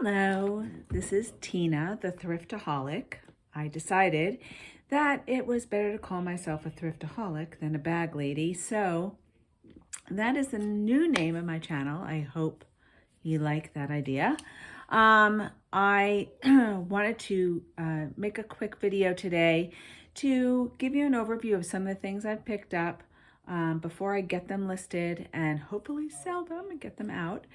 Hello, this is Tina, the Thrifta-haulic. I decided that it was better to call myself a Thrifta-haulic than a bag lady, so that is the new name of my channel. I hope you like that idea. I wanted to make a quick video today to give you an overview of some of the things I've picked up before I get them listed and hopefully sell them and get them out.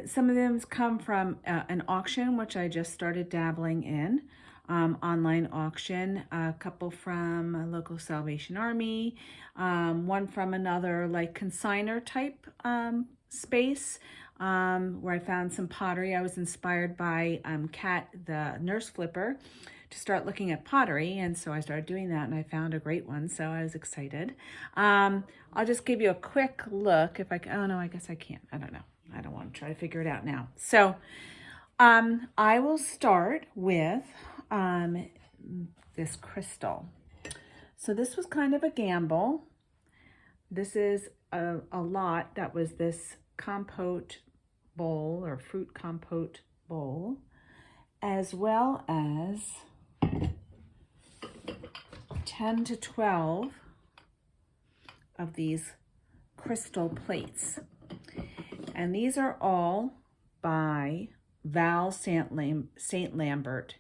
Some of them come from an auction, which I just started dabbling in, online auction, a couple from a local Salvation Army, one from another like consignor type space, where I found some pottery. I was inspired by Kat, the nurse flipper, to start looking at pottery, and so I started doing that, and I found a great one, so I was excited. I'll just give you a quick look if I can. Oh no, I guess I can't. I don't know. I don't want to try to figure it out now. So I will start with this crystal. So this was kind of a gamble. This is a lot that was this compote bowl or fruit compote bowl, as well as 10 to 12 of these crystal plates. And these are all by Val St. Lambert.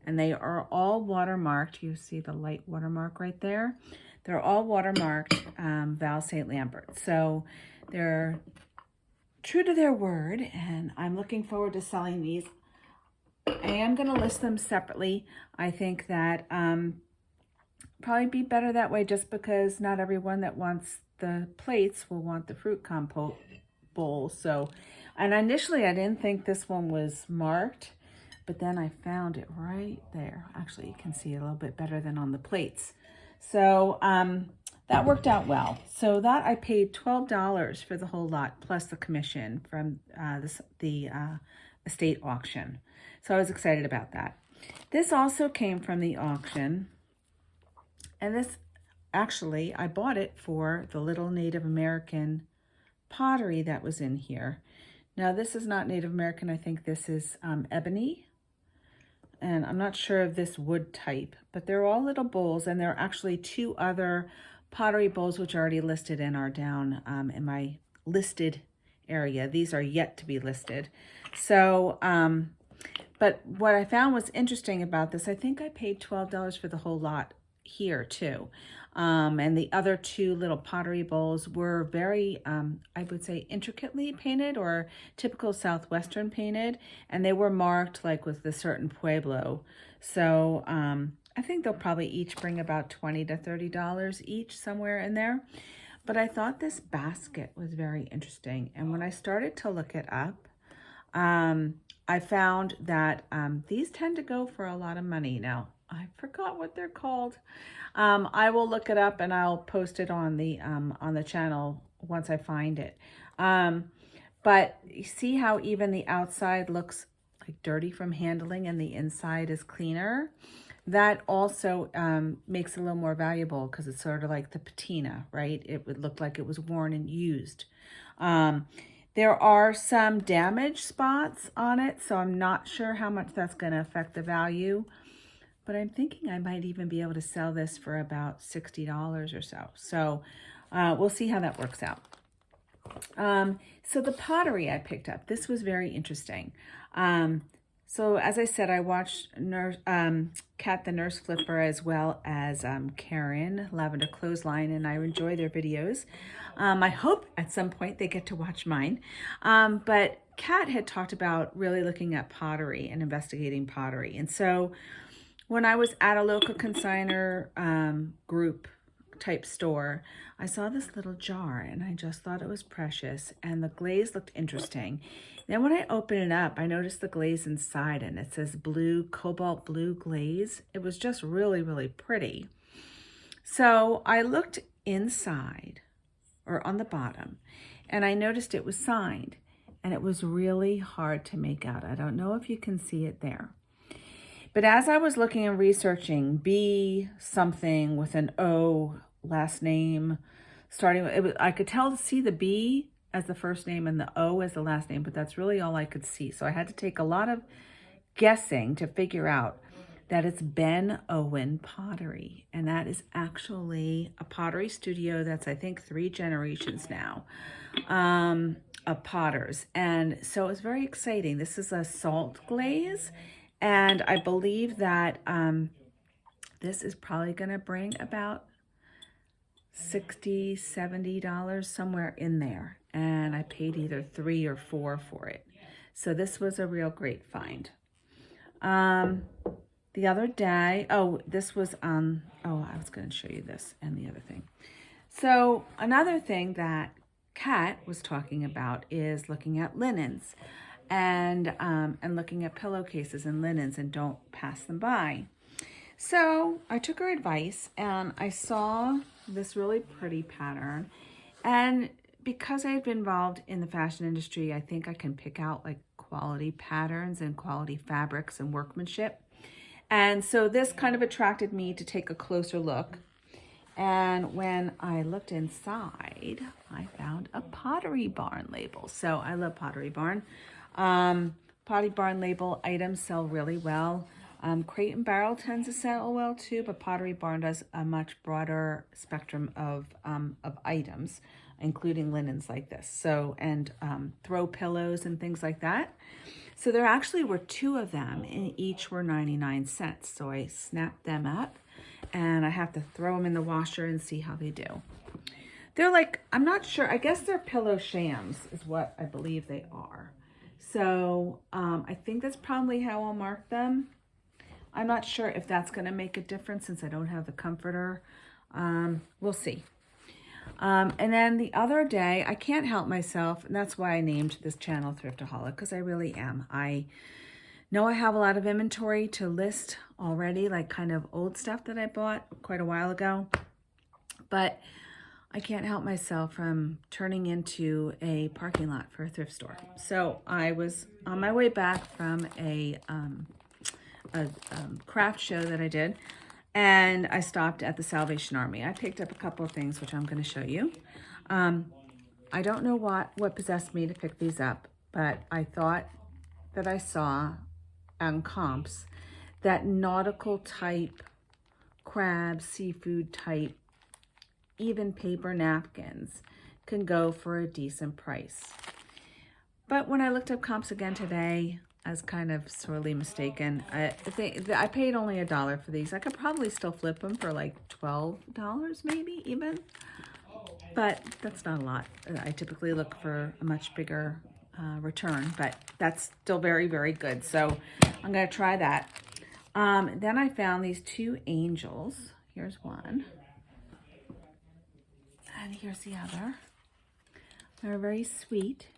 And they are all watermarked. You see the light watermark right there? They're all watermarked Val St. Lambert. So they're true to their word, and I'm looking forward to selling these. I am going to list them separately. I think that probably be better that way, just because not everyone that wants the plates will want the fruit compote bowl. So, and initially I didn't think this one was marked, but then I found it right there. Actually, you can see it a little bit better than on the plates. So that worked out well. So that I paid $12 for the whole lot, plus the commission from the estate auction. So I was excited about that. This also came from the auction, and this actually, I bought it for the little Native American pottery that was in here. Now this is not Native American. I think this is ebony, and I'm not sure of this wood type, but they're all little bowls, and there are actually two other pottery bowls which are already listed and are down in my listed area. These are yet to be listed. So but what I found was interesting about this, I think I paid $12 for the whole lot here too. And the other two little pottery bowls were very, I would say, intricately painted, or typical Southwestern painted. And they were marked like with a certain Pueblo. So I think they'll probably each bring about $20 to $30 each, somewhere in there. But I thought this basket was very interesting. And when I started to look it up, I found that these tend to go for a lot of money. Now, I forgot what they're called. I will look it up and I'll post it on the channel once I find it. But you see how even the outside looks like dirty from handling and the inside is cleaner? That also makes it a little more valuable, because it's sort of like the patina, right? It would look like it was worn and used. There are some damage spots on it, so I'm not sure how much that's going to affect the value. But I'm thinking I might even be able to sell this for about $60 or so. So we'll see how that works out. So the pottery I picked up, this was very interesting. So as I said, I watched Kat the Nurse Flipper, as well as Karen, Lavender Clothesline, and I enjoy their videos. I hope at some point they get to watch mine. But Kat had talked about really looking at pottery and investigating pottery. And so when I was at a local consignor group type store, I saw this little jar and I just thought it was precious, and the glaze looked interesting. Then when I opened it up, I noticed the glaze inside, and it says blue, cobalt blue glaze. It was just really, really pretty. So I looked inside, or on the bottom, and I noticed it was signed, and it was really hard to make out. I don't know if you can see it there. But as I was looking and researching, B something with an O last name, starting with, I could see the B as the first name and the O as the last name, but that's really all I could see. So I had to take a lot of guessing to figure out that it's Ben Owen Pottery. And that is actually a pottery studio that's, I think, 3 generations now of potters. And so it's very exciting. This is a salt glaze. And I believe that this is probably going to bring about $60, $70, somewhere in there. And I paid either 3 or 4 for it. So this was a real great find. The other day, this was I was going to show you this and the other thing. So another thing that Kat was talking about is looking at linens and looking at pillowcases and linens, and don't pass them by. So I took her advice and I saw this really pretty pattern, and because I've been involved in the fashion industry, I think I can pick out like quality patterns and quality fabrics and workmanship. And so this kind of attracted me to take a closer look. And when I looked inside, I found a Pottery Barn label. So I love Pottery Barn. Pottery Barn label items sell really well. Crate and Barrel tends to sell well too, but Pottery Barn does a much broader spectrum of items, including linens like this. So, and throw pillows and things like that. So there actually were 2 of them, and each were 99 cents. So I snapped them up, and I have to throw them in the washer and see how they do. They're like, I'm not sure, I guess they're pillow shams is what I believe they are. So I think that's probably how I'll mark them. I'm not sure if that's going to make a difference since I don't have the comforter. We'll see. And then the other day, I can't help myself, and that's why I named this channel Thrifta-haulic, because I really am. I know I have a lot of inventory to list already, like kind of old stuff that I bought quite a while ago, but I can't help myself from turning into a parking lot for a thrift store. So I was on my way back from a craft show that I did, and I stopped at the Salvation Army. I picked up a couple of things, which I'm going to show you. I don't know what possessed me to pick these up, but I thought that I saw on comps that nautical type, crab, seafood type, even paper napkins can go for a decent price. But when I looked up comps again today, I was kind of sorely mistaken. I paid only $1 for these. I could probably still flip them for like $12 maybe even, but that's not a lot. I typically look for a much bigger return, but that's still very, very good. So I'm going to try that. Then I found these 2 angels. Here's one. And here's the other. They're very sweet.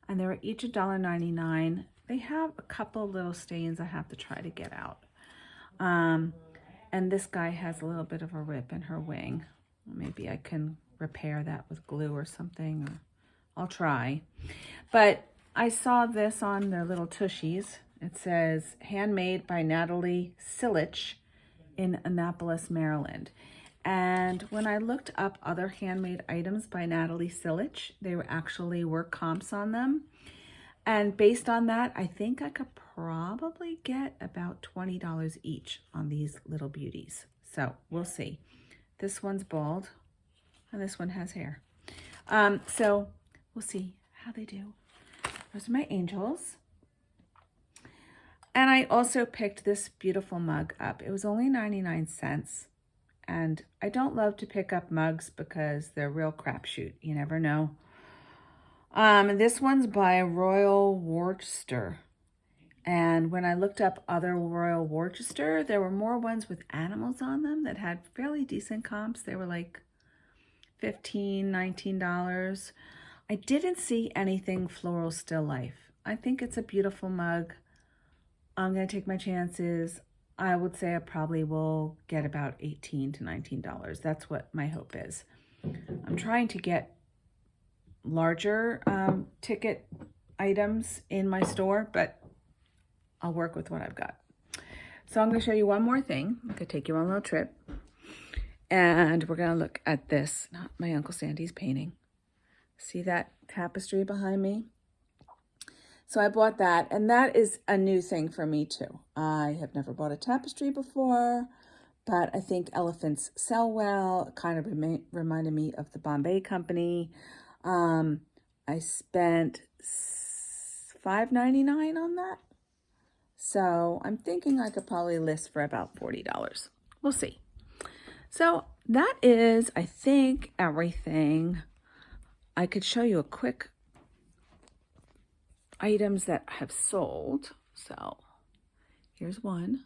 And they were each $1.99. They have a couple little stains I have to try to get out. And this guy has a little bit of a rip in her wing. Maybe I can repair that with glue or something. Or I'll try. But I saw this on their little tushies. It says, handmade by Natalie Silich in Annapolis, Maryland. And when I looked up other handmade items by Natalie Silich, there actually were comps on them. And based on that, I think I could probably get about $20 each on these little beauties. So we'll see. This one's bald and this one has hair. So we'll see how they do. Those are my angels. And I also picked this beautiful mug up. It was only 99 cents. And I don't love to pick up mugs because they're real crapshoot. You never know. This one's by Royal Worcester. And when I looked up other Royal Worcester, there were more ones with animals on them that had fairly decent comps. They were like $15, $19. I didn't see anything floral still life. I think it's a beautiful mug. I'm going to take my chances. I would say I probably will get about $18 to $19. That's what my hope is. I'm trying to get larger ticket items in my store, but I'll work with what I've got. So I'm going to show you one more thing. I'm going to take you on a little trip. And we're going to look at this, not my Uncle Sandy's painting. See that tapestry behind me. So I bought that, and that is a new thing for me too. I have never bought a tapestry before, but I think elephants sell well. It kind of reminded me of the Bombay Company. I spent $5.99 on that. So I'm thinking I could probably list for about $40. We'll see. So that is, I think, everything. I could show you a quick items that have sold. So here's one.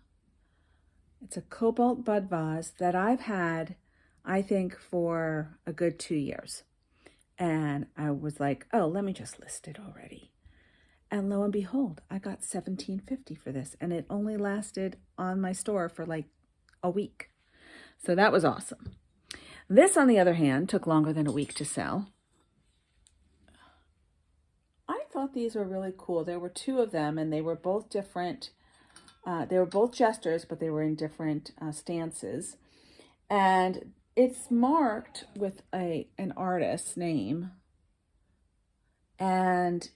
It's a cobalt bud vase that I've had, I think, for a good 2 years. And I was like, oh, let me just list it already. And lo and behold, I got $17.50 for this. And it only lasted on my store for like a week. So that was awesome. This, on the other hand, took longer than a week to sell. I thought these were really cool. There were 2 of them, and they were both different. They were both jesters, but they were in different stances. And it's marked with an artist's name. And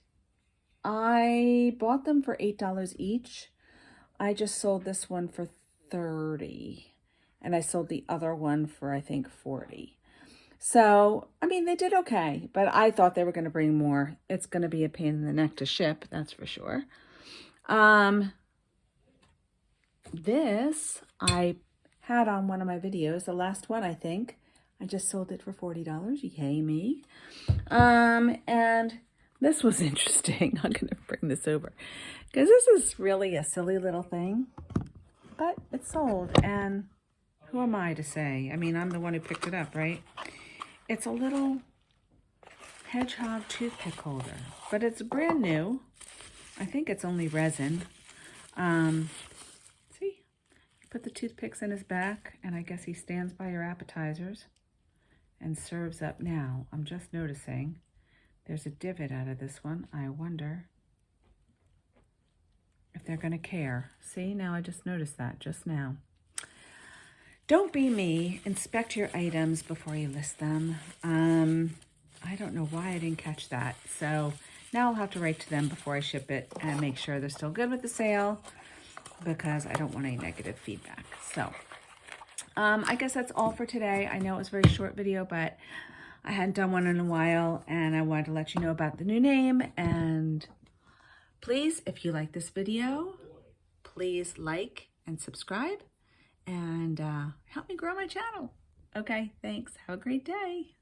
I bought them for $8 each. I just sold this one for $30. And I sold the other one for, I think, $40. So, I mean, they did okay, but I thought they were going to bring more. It's going to be a pain in the neck to ship, that's for sure. This I had on one of my videos, the last one, I think. I just sold it for $40. Yay me. And this was interesting. I'm going to bring this over because this is really a silly little thing, but it sold. And who am I to say? I mean, I'm the one who picked it up, right? It's a little hedgehog toothpick holder, but it's brand new. I think it's only resin. See, you put the toothpicks in his back, and I guess he stands by your appetizers and serves up now. I'm just noticing there's a divot out of this one. I wonder if they're going to care. See, now I just noticed that just now. Don't be me. Inspect your items before you list them. I don't know why I didn't catch that. So now I'll have to write to them before I ship it and make sure they're still good with the sale because I don't want any negative feedback. So I guess that's all for today. I know it was a very short video, but I hadn't done one in a while and I wanted to let you know about the new name. And please, if you like this video, please like and subscribe and help me grow my channel. Okay, thanks. Have a great day.